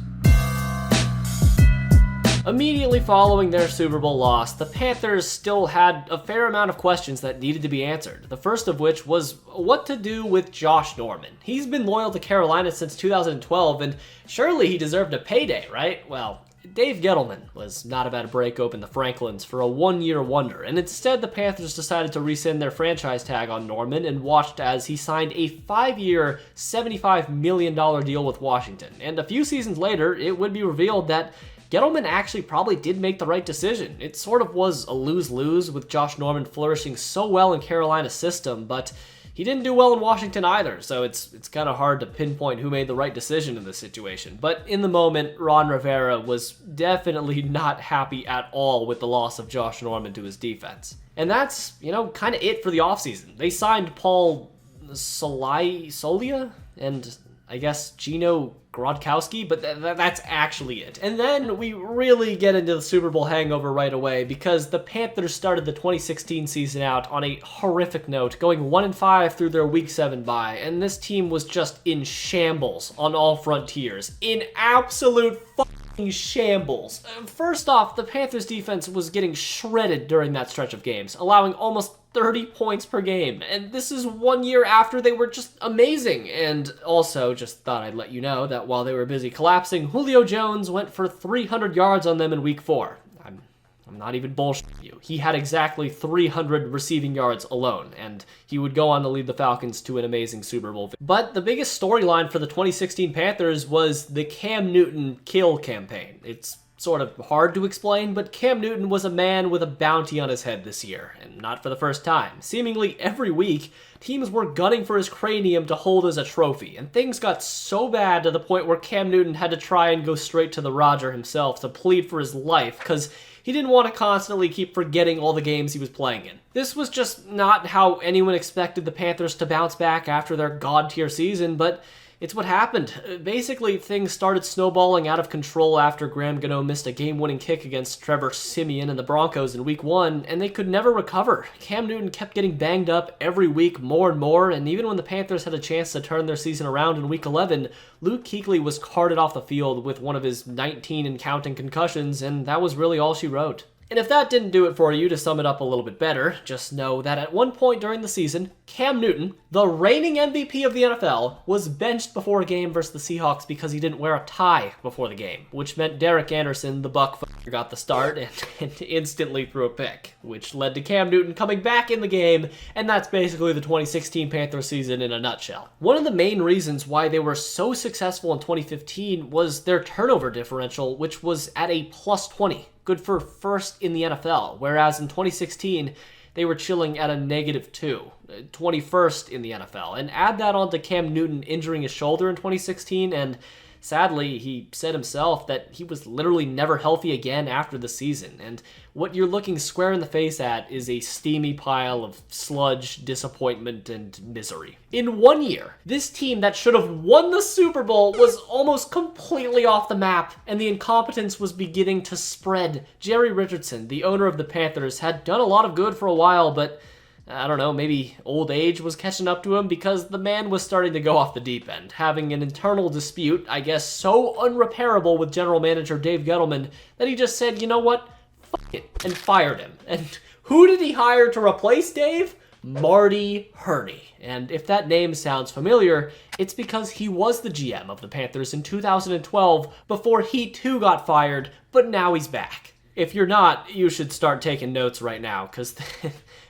Immediately following their Super Bowl loss, the Panthers still had a fair amount of questions that needed to be answered. The first of which was what to do with Josh Norman. He's been loyal to Carolina since 2012, and surely he deserved a payday, right? Well, Dave Gettleman was not about to break open the Franklins for a one-year wonder, and instead the Panthers decided to rescind their franchise tag on Norman and watched as he signed a 5-year, $75 million deal with Washington. And a few seasons later, it would be revealed that Gettleman actually probably did make the right decision. It sort of was a lose-lose with Josh Norman flourishing so well in Carolina's system, but he didn't do well in Washington either, so it's kind of hard to pinpoint who made the right decision in this situation. But in the moment, Ron Rivera was definitely not happy at all with the loss of Josh Norman to his defense. And that's, kind of it for the offseason. They signed Paul Solia and I guess Gino Grodkowski, but that's actually it. And then we really get into the Super Bowl hangover right away because the Panthers started the 2016 season out on a horrific note, going 1-5 through their Week 7 bye, and this team was just in shambles on all frontiers. In absolute fucking shambles. First off, the Panthers defense was getting shredded during that stretch of games, allowing almost 30 points per game, and this is 1 year after they were just amazing. And also, just thought I'd let you know that while they were busy collapsing, Julio Jones went for 300 yards on them in Week 4. I'm not even bullshitting you. He had exactly 300 receiving yards alone, and he would go on to lead the Falcons to an amazing Super Bowl. But the biggest storyline for the 2016 Panthers was the Cam Newton kill campaign. It's sort of hard to explain, but Cam Newton was a man with a bounty on his head this year, and not for the first time. Seemingly every week, teams were gunning for his cranium to hold as a trophy, and things got so bad to the point where Cam Newton had to try and go straight to the Roger himself to plead for his life, because he didn't want to constantly keep forgetting all the games he was playing in. This was just not how anyone expected the Panthers to bounce back after their god-tier season, but it's what happened. Basically, things started snowballing out of control after Graham Gano missed a game-winning kick against Trevor Siemian and the Broncos in Week 1, and they could never recover. Cam Newton kept getting banged up every week more and more, and even when the Panthers had a chance to turn their season around in Week 11, Luke Kuechly was carted off the field with one of his 19 and counting concussions, and that was really all she wrote. And if that didn't do it for you, to sum it up a little bit better, just know that at one point during the season, Cam Newton, the reigning MVP of the NFL, was benched before a game versus the Seahawks because he didn't wear a tie before the game, which meant Derek Anderson, the Buck, got the start and instantly threw a pick, which led to Cam Newton coming back in the game, and that's basically the 2016 Panthers season in a nutshell. One of the main reasons why they were so successful in 2015 was their turnover differential, which was at a plus 20. Good for first in the NFL, whereas in 2016, they were chilling at a -2, 21st in the NFL. And add that on to Cam Newton injuring his shoulder in 2016, and sadly, he said himself that he was literally never healthy again after the season, and what you're looking square in the face at is a steamy pile of sludge, disappointment, and misery. In 1 year, this team that should have won the Super Bowl was almost completely off the map, and the incompetence was beginning to spread. Jerry Richardson, the owner of the Panthers, had done a lot of good for a while, but I don't know, maybe old age was catching up to him because the man was starting to go off the deep end, having an internal dispute, I guess so unrepairable with general manager Dave Gettleman that he just said, you know what, fuck it, and fired him. And who did he hire to replace Dave? Marty Hurney. And if that name sounds familiar, it's because he was the GM of the Panthers in 2012 before he too got fired, but now he's back. If you're not, you should start taking notes right now, because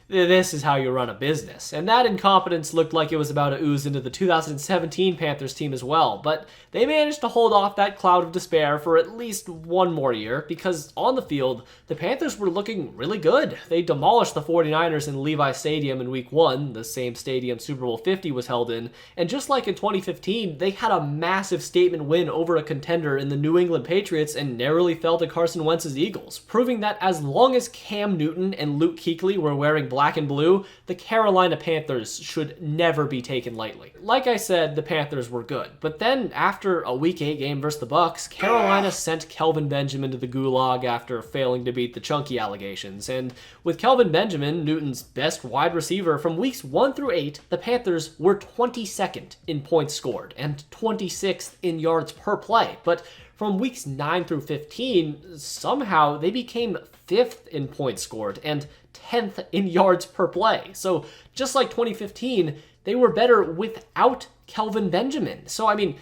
this is how you run a business. And that incompetence looked like it was about to ooze into the 2017 Panthers team as well, but they managed to hold off that cloud of despair for at least one more year, because on the field, the Panthers were looking really good. They demolished the 49ers in Levi Stadium in Week 1, the same stadium Super Bowl 50 was held in, and just like in 2015, they had a massive statement win over a contender in the New England Patriots and narrowly fell to Carson Wentz's Eagles, proving that as long as Cam Newton and Luke Kuechly were wearing black and blue, the Carolina Panthers should never be taken lightly. Like I said, the Panthers were good, but then after a Week 8 game versus the Bucks, Carolina sent Kelvin Benjamin to the gulag after failing to beat the chunky allegations, and with Kelvin Benjamin, Newton's best wide receiver from weeks 1 through 8, the Panthers were 22nd in points scored and 26th in yards per play, but from weeks 9 through 15, somehow they became 5th in points scored and 10th in yards per play. So just like 2015, they were better without Kelvin Benjamin. So I mean,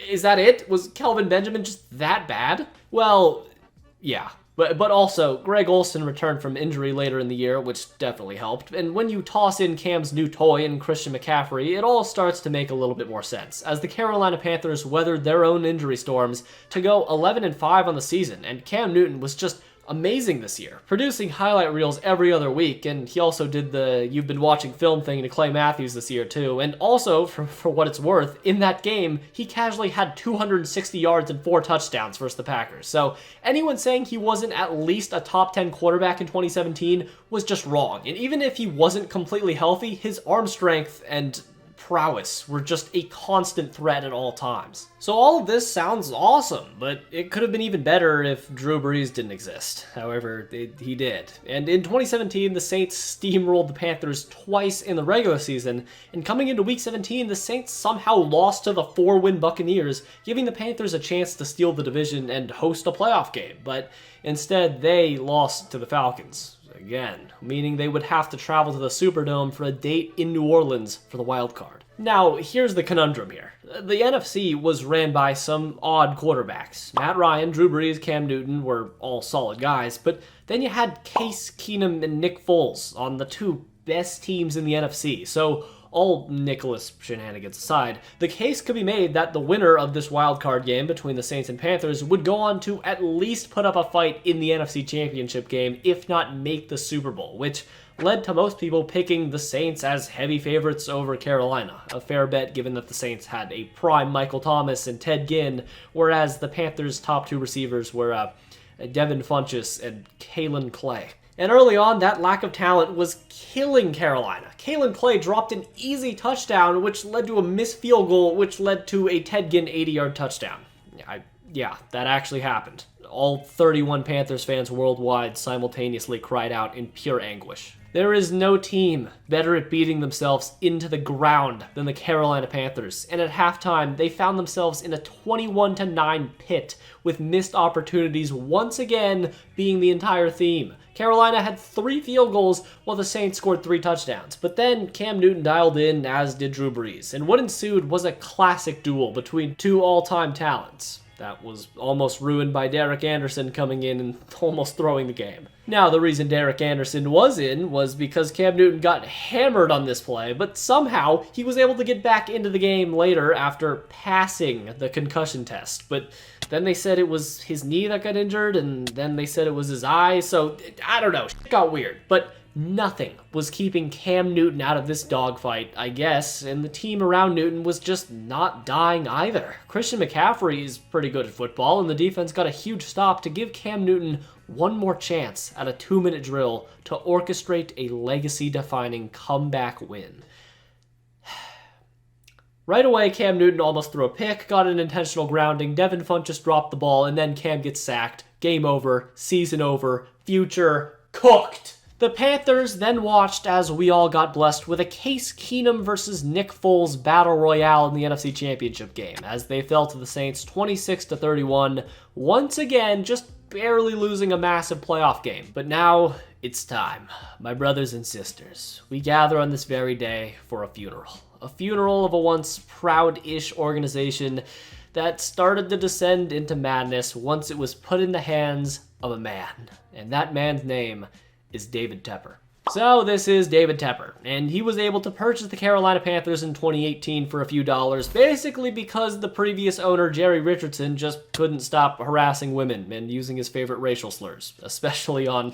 is that it? Was Kelvin Benjamin just that bad? Well, yeah. But also, Greg Olsen returned from injury later in the year, which definitely helped. And when you toss in Cam's new toy and Christian McCaffrey, it all starts to make a little bit more sense, as the Carolina Panthers weathered their own injury storms to go 11-5 on the season, and Cam Newton was just amazing this year, producing highlight reels every other week, and he also did the you've been watching film thing to Clay Matthews this year too, and also, for what it's worth, in that game, he casually had 260 yards and 4 touchdowns versus the Packers. So anyone saying he wasn't at least a top 10 quarterback in 2017 was just wrong, and even if he wasn't completely healthy, his arm strength and prowess were just a constant threat at all times. So all of this sounds awesome, but it could have been even better if Drew Brees didn't exist. However, he did. And in 2017, the Saints steamrolled the Panthers twice in the regular season, and coming into Week 17, the Saints somehow lost to the 4-win Buccaneers, giving the Panthers a chance to steal the division and host a playoff game, but instead they lost to the Falcons. Again, meaning they would have to travel to the Superdome for a date in New Orleans for the wild card. Now, here's the conundrum here. The NFC was ran by some odd quarterbacks. Matt Ryan, Drew Brees, Cam Newton were all solid guys, but then you had Case Keenum and Nick Foles on the two best teams in the NFC, so all Nicholas shenanigans aside, the case could be made that the winner of this wildcard game between the Saints and Panthers would go on to at least put up a fight in the NFC Championship game, if not make the Super Bowl, which led to most people picking the Saints as heavy favorites over Carolina. A fair bet given that the Saints had a prime Michael Thomas and Ted Ginn, whereas the Panthers' top two receivers were Devin Funchess and Kalen Clay. And early on, that lack of talent was killing Carolina. Kalen Clay dropped an easy touchdown, which led to a missed field goal, which led to a Ted Ginn 80-yard touchdown. Yeah, that actually happened. All 31 Panthers fans worldwide simultaneously cried out in pure anguish. There is no team better at beating themselves into the ground than the Carolina Panthers, and at halftime, they found themselves in a 21-9 pit, with missed opportunities once again being the entire theme. Carolina had 3 field goals while the Saints scored 3 touchdowns, but then Cam Newton dialed in, as did Drew Brees, and what ensued was a classic duel between two all-time talents. That was almost ruined by Derek Anderson coming in and almost throwing the game. Now, the reason Derek Anderson was in was because Cam Newton got hammered on this play, but somehow he was able to get back into the game later after passing the concussion test. But then they said it was his knee that got injured, and then they said it was his eye, so I don't know, it got weird. But nothing was keeping Cam Newton out of this dogfight, I guess, and the team around Newton was just not dying either. Christian McCaffrey is pretty good at football, and the defense got a huge stop to give Cam Newton one more chance at a 2-minute drill to orchestrate a legacy-defining comeback win. Right away, Cam Newton almost threw a pick, got an intentional grounding, Devin Funchess dropped the ball, and then Cam gets sacked. Game over, season over, future cooked. The Panthers then watched as we all got blessed with a Case Keenum versus Nick Foles battle royale in the NFC Championship game, as they fell to the Saints 26-31, once again just barely losing a massive playoff game. But now it's time, my brothers and sisters. We gather on this very day for a funeral of a once proud-ish organization that started to descend into madness once it was put in the hands of a man, and that man's name is David Tepper. So this is David Tepper, and he was able to purchase the Carolina Panthers in 2018 for a few dollars, basically because the previous owner, Jerry Richardson, just couldn't stop harassing women and using his favorite racial slurs, especially on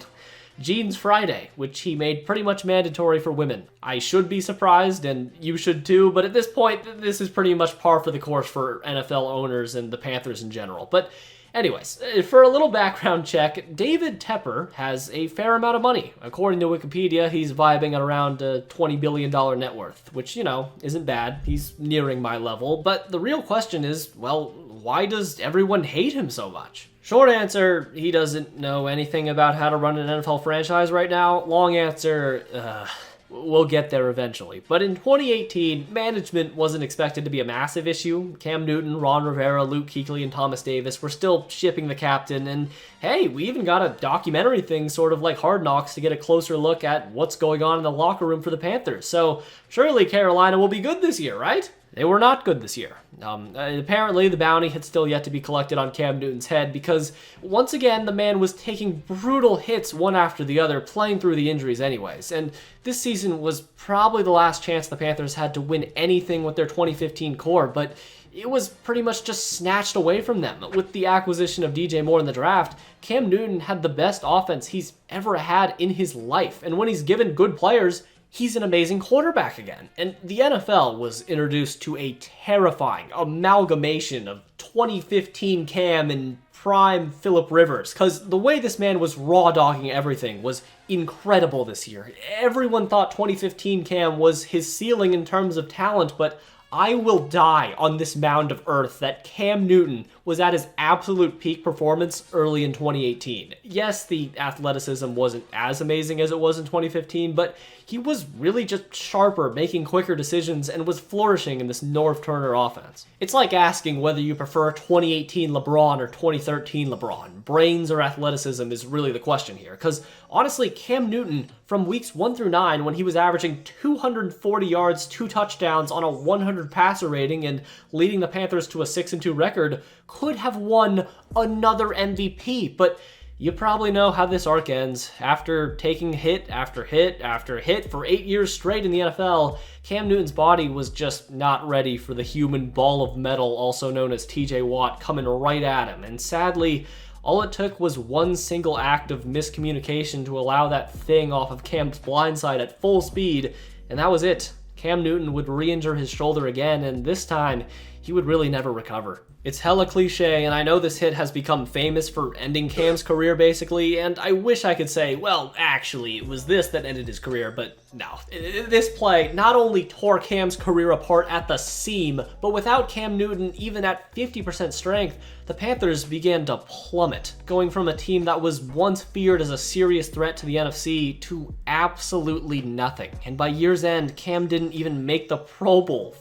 Jeans Friday, which he made pretty much mandatory for women. I should be surprised, and you should too, but at this point, this is pretty much par for the course for NFL owners and the Panthers in general. But anyways, for a little background check, David Tepper has a fair amount of money. According to Wikipedia, he's vibing at around a $20 billion net worth, which, isn't bad. He's nearing my level. But the real question is, well, why does everyone hate him so much? Short answer, he doesn't know anything about how to run an NFL franchise right now. Long answer, we'll get there eventually. But in 2018, management wasn't expected to be a massive issue. Cam Newton, Ron Rivera, Luke Kuechly, and Thomas Davis were still shipping the captain. And hey, we even got a documentary thing sort of like Hard Knocks to get a closer look at what's going on in the locker room for the Panthers. So surely Carolina will be good this year, right? They were not good this year. Apparently, the bounty had still yet to be collected on Cam Newton's head because, once again, the man was taking brutal hits one after the other, playing through the injuries anyways. And this season was probably the last chance the Panthers had to win anything with their 2015 core, but it was pretty much just snatched away from them. With the acquisition of DJ Moore in the draft, Cam Newton had the best offense he's ever had in his life. And when he's given good players, he's an amazing quarterback again. And the NFL was introduced to a terrifying amalgamation of 2015 Cam and prime Phillip Rivers, because the way this man was raw dogging everything was incredible this year. Everyone thought 2015 Cam was his ceiling in terms of talent, but I will die on this mound of earth that Cam Newton was at his absolute peak performance early in 2018. Yes, the athleticism wasn't as amazing as it was in 2015, but he was really just sharper, making quicker decisions, and was flourishing in this Norv Turner offense. It's like asking whether you prefer 2018 LeBron or 2013 LeBron. Brains or athleticism is really the question here, because honestly, Cam Newton, from weeks 1 through 9, when he was averaging 240 yards, 2 touchdowns on a 100 passer rating and leading the Panthers to a 6-2 record, could have won another MVP, but you probably know how this arc ends. After taking hit after hit after hit for 8 years straight in the NFL, Cam Newton's body was just not ready for the human ball of metal, also known as TJ Watt, coming right at him. And sadly, all it took was one single act of miscommunication to allow that thing off of Cam's blindside at full speed, and that was it. Cam Newton would re-injure his shoulder again, and this time, he would really never recover. It's hella cliche, and I know this hit has become famous for ending Cam's career, basically, and I wish I could say, well, actually, it was this that ended his career, but no. This play not only tore Cam's career apart at the seam, but without Cam Newton, even at 50% strength, the Panthers began to plummet, going from a team that was once feared as a serious threat to the NFC to absolutely nothing. And by year's end, Cam didn't even make the Pro Bowl.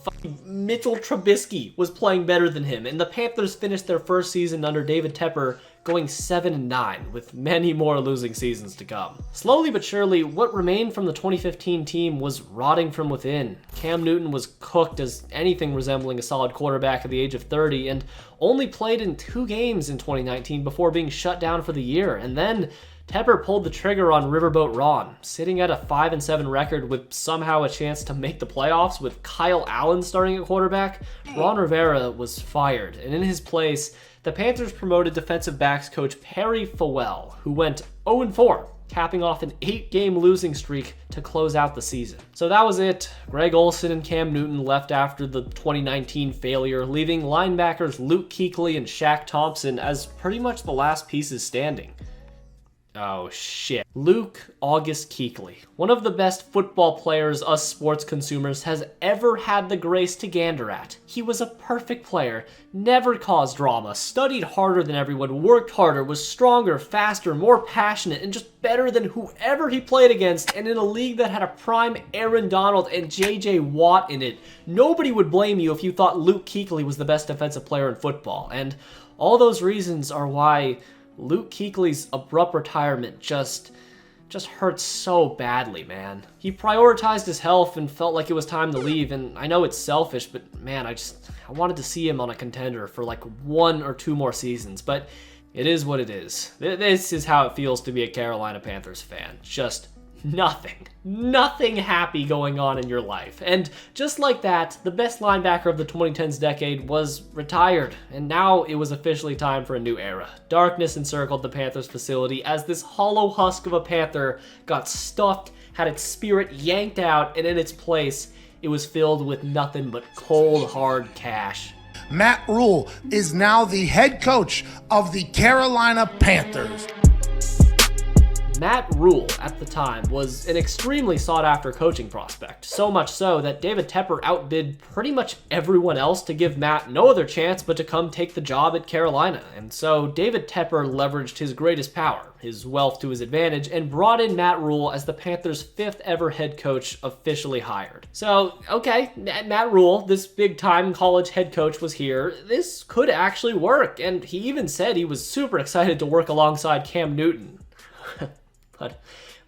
Mitchell Trubisky was playing better than him, and the Panthers finished their first season under David Tepper going 7-9, with many more losing seasons to come. Slowly but surely, what remained from the 2015 team was rotting from within. Cam Newton was cooked as anything resembling a solid quarterback at the age of 30, and only played in 2 games in 2019 before being shut down for the year, and then Tepper pulled the trigger on Riverboat Ron, sitting at a 5-7 record with somehow a chance to make the playoffs with Kyle Allen starting at quarterback. Ron Rivera was fired, and in his place, the Panthers promoted defensive backs coach Perry Fowell, who went 0-4, capping off an 8-game losing streak to close out the season. So that was it. Greg Olsen and Cam Newton left after the 2019 failure, leaving linebackers Luke Kuechly and Shaq Thompson as pretty much the last pieces standing. Oh shit. Luke August Kuechly, one of the best football players us sports consumers has ever had the grace to gander at. He was a perfect player, never caused drama, studied harder than everyone, worked harder, was stronger, faster, more passionate, and just better than whoever he played against, and in a league that had a prime Aaron Donald and JJ Watt in it. Nobody would blame you if you thought Luke Kuechly was the best defensive player in football, and all those reasons are why Luke Kuechly's abrupt retirement just hurts so badly, man. He prioritized his health and felt like it was time to leave, and I know it's selfish, but man, I wanted to see him on a contender for like 1 or 2 more seasons, but it is what it is. This is how it feels to be a Carolina Panthers fan. Just nothing happy going on in your life. And just like that, the best linebacker of the 2010s decade was retired, and now it was officially time for a new era. Darkness encircled the Panthers facility as this hollow husk of a Panther got stuffed, had its spirit yanked out, and in its place, it was filled with nothing but cold, hard cash. Matt Rule is now the head coach of the Carolina Panthers. Matt Rule, at the time, was an extremely sought-after coaching prospect, so much so that David Tepper outbid pretty much everyone else to give Matt no other chance but to come take the job at Carolina, and so David Tepper leveraged his greatest power, his wealth to his advantage, and brought in Matt Rule as the Panthers' 5th ever head coach officially hired. So, okay, Matt Rule, this big-time college head coach, was here. This could actually work, and he even said he was super excited to work alongside Cam Newton.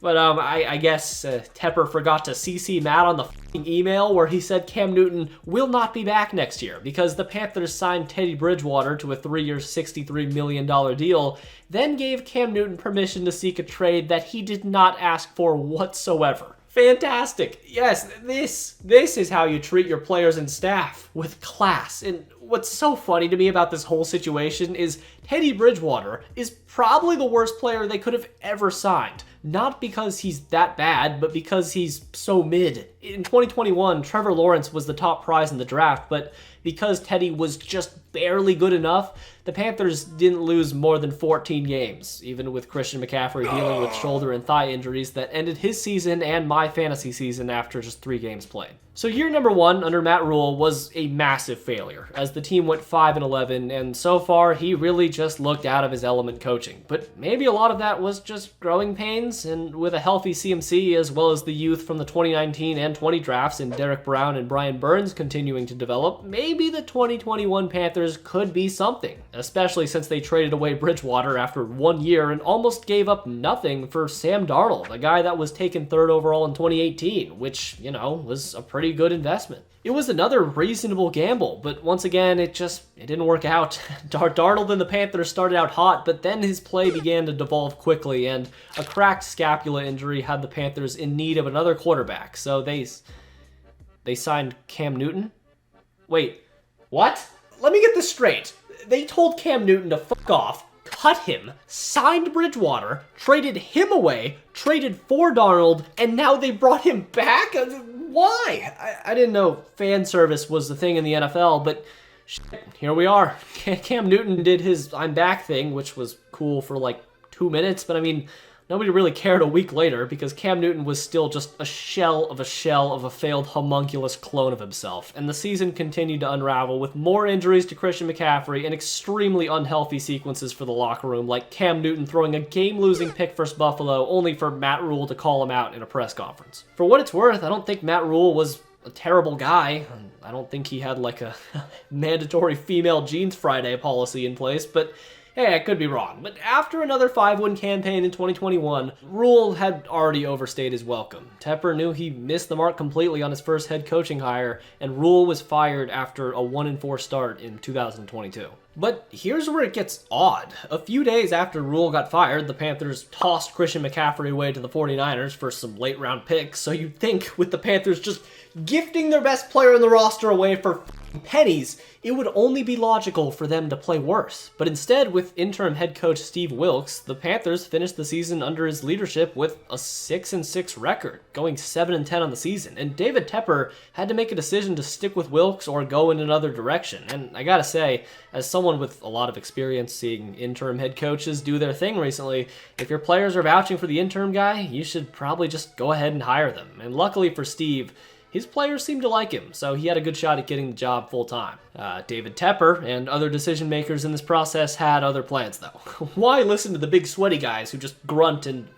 But I guess Tepper forgot to CC Matt on the email where he said Cam Newton will not be back next year because the Panthers signed Teddy Bridgewater to a 3-year, $63 million deal, then gave Cam Newton permission to seek a trade that he did not ask for whatsoever. Fantastic. Yes, this is how you treat your players and staff, with class. And What's so funny to me about this whole situation is Teddy Bridgewater is probably the worst player they could have ever signed. Not because he's that bad, but because he's so mid. In 2021, Trevor Lawrence was the top prize in the draft, but because Teddy was just barely good enough, the Panthers didn't lose more than 14 games, even with Christian McCaffrey dealing with shoulder and thigh injuries that ended his season and my fantasy season after just 3 games played. So year number 1 under Matt Rule was a massive failure, as the team went 5-11, and so far he really just looked out of his element coaching. But maybe a lot of that was just growing pains, and with a healthy CMC as well as the youth from the 2019 and 20 drafts in Derek Brown and Brian Burns continuing to develop, maybe the 2021 Panthers could be something, especially since they traded away Bridgewater after 1 year and almost gave up nothing for Sam Darnold, a guy that was taken 3rd overall in 2018, which, was a pretty good investment. It was another reasonable gamble, but once again, it didn't work out. Darnold and the Panthers started out hot, but then his play began to devolve quickly, and a cracked scapula injury had the Panthers in need of another quarterback, so they signed Cam Newton? Wait, what? Let me get this straight. They told Cam Newton to fuck off, cut him, signed Bridgewater, traded him away, traded for Darnold, and now they brought him back? Why? I didn't know fan service was the thing in the NFL, but shit, here we are. Cam Newton did his I'm back thing, which was cool for like 2 minutes, but nobody really cared a week later because Cam Newton was still just a shell of a failed homunculus clone of himself, and the season continued to unravel with more injuries to Christian McCaffrey and extremely unhealthy sequences for the locker room, like Cam Newton throwing a game-losing pick versus Buffalo only for Matt Rule to call him out in a press conference. For what it's worth, I don't think Matt Rule was a terrible guy. I don't think he had like a mandatory female jeans Friday policy in place, but hey, I could be wrong, but after another 5-win campaign in 2021, Rule had already overstayed his welcome. Tepper knew he missed the mark completely on his first head coaching hire, and Rule was fired after a 1-4 start in 2022. But here's where it gets odd. A few days after Rule got fired, the Panthers tossed Christian McCaffrey away to the 49ers for some late-round picks, so you'd think with the Panthers just gifting their best player in the roster away for pennies, it would only be logical for them to play worse. But instead, with interim head coach Steve Wilks, the Panthers finished the season under his leadership with a 6-6 record, going 7-10 on the season. And David Tepper had to make a decision to stick with Wilks or go in another direction. And I gotta say, as someone with a lot of experience seeing interim head coaches do their thing recently, if your players are vouching for the interim guy, you should probably just go ahead and hire them. And luckily for Steve, his players seemed to like him, so he had a good shot at getting the job full-time. David Tepper and other decision makers in this process had other plans, though. Why listen to the big sweaty guys who just grunt and,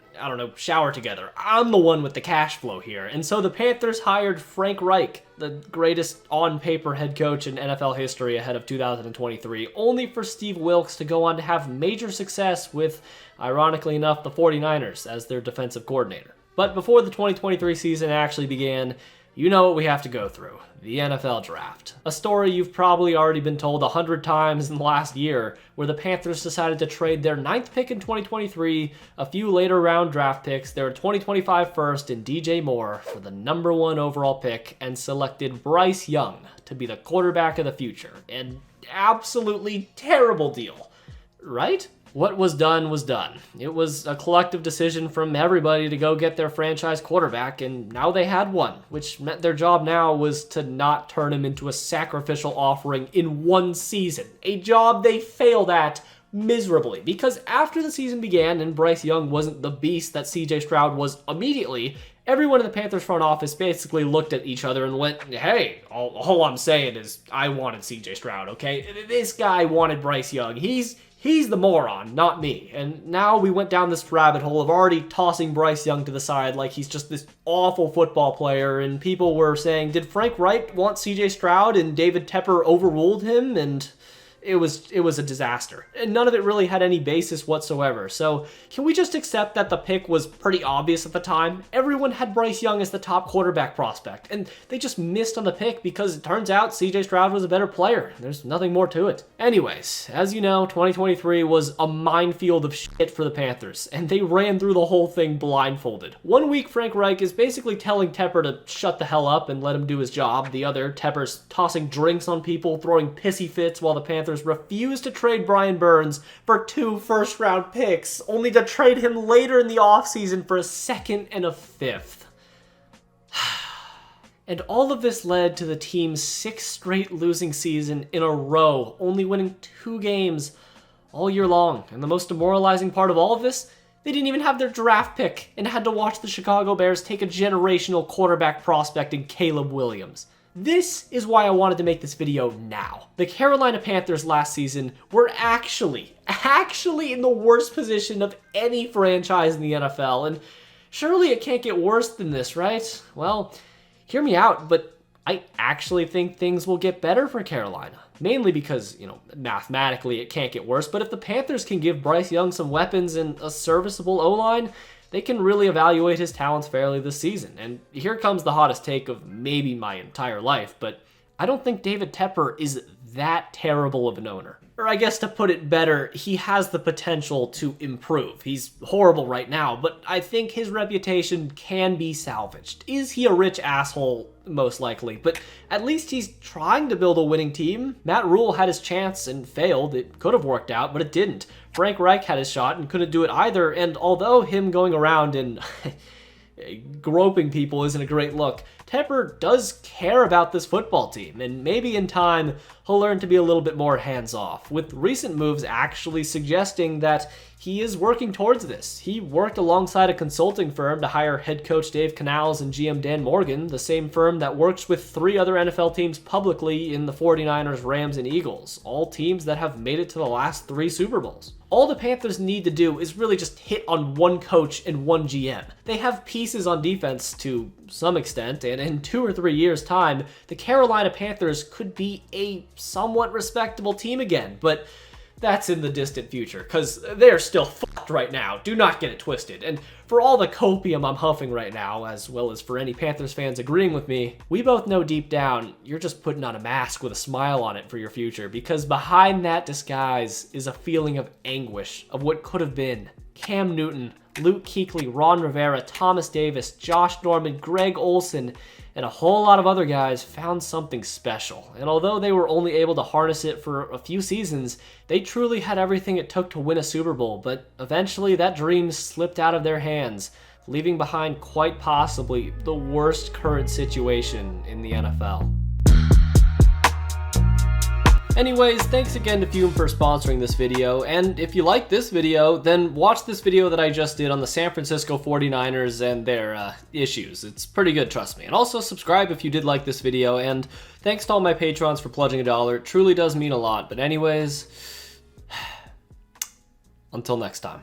shower together? I'm the one with the cash flow here. And so the Panthers hired Frank Reich, the greatest on-paper head coach in NFL history ahead of 2023, only for Steve Wilks to go on to have major success with, ironically enough, the 49ers as their defensive coordinator. But before the 2023 season actually began, you know what we have to go through. The NFL Draft. A story you've probably already been told 100 times in the last year, where the Panthers decided to trade their 9th pick in 2023, a few later round draft picks, their 2025 first in DJ Moore for the number 1 overall pick, and selected Bryce Young to be the quarterback of the future. An absolutely terrible deal, right? What was done was done. It was a collective decision from everybody to go get their franchise quarterback, and now they had one, which meant their job now was to not turn him into a sacrificial offering in 1 season. A job they failed at miserably, because after the season began and Bryce Young wasn't the beast that CJ Stroud was immediately, everyone in the Panthers front office basically looked at each other and went, hey, all I'm saying is I wanted CJ Stroud, okay? This guy wanted Bryce Young. He's the moron, not me. And now we went down this rabbit hole of already tossing Bryce Young to the side like he's just this awful football player, and people were saying, did Frank Reich want CJ Stroud and David Tepper overruled him? And it was a disaster. And none of it really had any basis whatsoever. So can we just accept that the pick was pretty obvious at the time? Everyone had Bryce Young as the top quarterback prospect, and they just missed on the pick because it turns out CJ Stroud was a better player. There's nothing more to it. Anyways, as you know, 2023 was a minefield of shit for the Panthers, and they ran through the whole thing blindfolded. 1 week, Frank Reich is basically telling Tepper to shut the hell up and let him do his job. The other, Tepper's tossing drinks on people, throwing pissy fits while the Panthers refuse to trade Brian Burns for 2 first-round picks, only to trade him later in the offseason for a 2nd and a 5th. And all of this led to the team's 6th straight losing season in a row, only winning 2 games all year long. And the most demoralizing part of all of this, they didn't even have their draft pick and had to watch the Chicago Bears take a generational quarterback prospect in Caleb Williams. This is why I wanted to make this video now. The Carolina Panthers last season were actually in the worst position of any franchise in the NFL, and surely it can't get worse than this, right? Well, hear me out, but I actually think things will get better for Carolina. Mainly because, mathematically it can't get worse, but if the Panthers can give Bryce Young some weapons and a serviceable O-line, they can really evaluate his talents fairly this season. And here comes the hottest take of maybe my entire life, but I don't think David Tepper is that terrible of an owner. Or I guess to put it better, he has the potential to improve. He's horrible right now, but I think his reputation can be salvaged. Is he a rich asshole? Most likely, but at least he's trying to build a winning team. Matt Rule had his chance and failed. It could have worked out, but it didn't. Frank Reich had his shot and couldn't do it either, and although him going around and groping people isn't a great look, Tepper does care about this football team, and maybe in time he'll learn to be a little bit more hands-off, with recent moves actually suggesting that he is working towards this. He worked alongside a consulting firm to hire head coach Dave Canales and GM Dan Morgan, the same firm that works with 3 other NFL teams publicly in the 49ers, Rams, and Eagles, all teams that have made it to the last 3 Super Bowls. All the Panthers need to do is really just hit on one coach and one GM. They have pieces on defense to some extent, and in 2 or 3 years' time, the Carolina Panthers could be a somewhat respectable team again, but that's in the distant future, because they're still fucked right now. Do not get it twisted. And for all the copium I'm huffing right now, as well as for any Panthers fans agreeing with me, we both know deep down you're just putting on a mask with a smile on it for your future, because behind that disguise is a feeling of anguish of what could have been. Cam Newton, Luke Kuechly, Ron Rivera, Thomas Davis, Josh Norman, Greg Olsen, and a whole lot of other guys found something special. And although they were only able to harness it for a few seasons, they truly had everything it took to win a Super Bowl, but eventually that dream slipped out of their hands, leaving behind quite possibly the worst current situation in the NFL. Anyways, thanks again to Fume for sponsoring this video, and if you like this video, then watch this video that I just did on the San Francisco 49ers and their issues. It's pretty good, trust me. And also subscribe if you did like this video, and thanks to all my patrons for pledging $1. It truly does mean a lot. But anyways, until next time.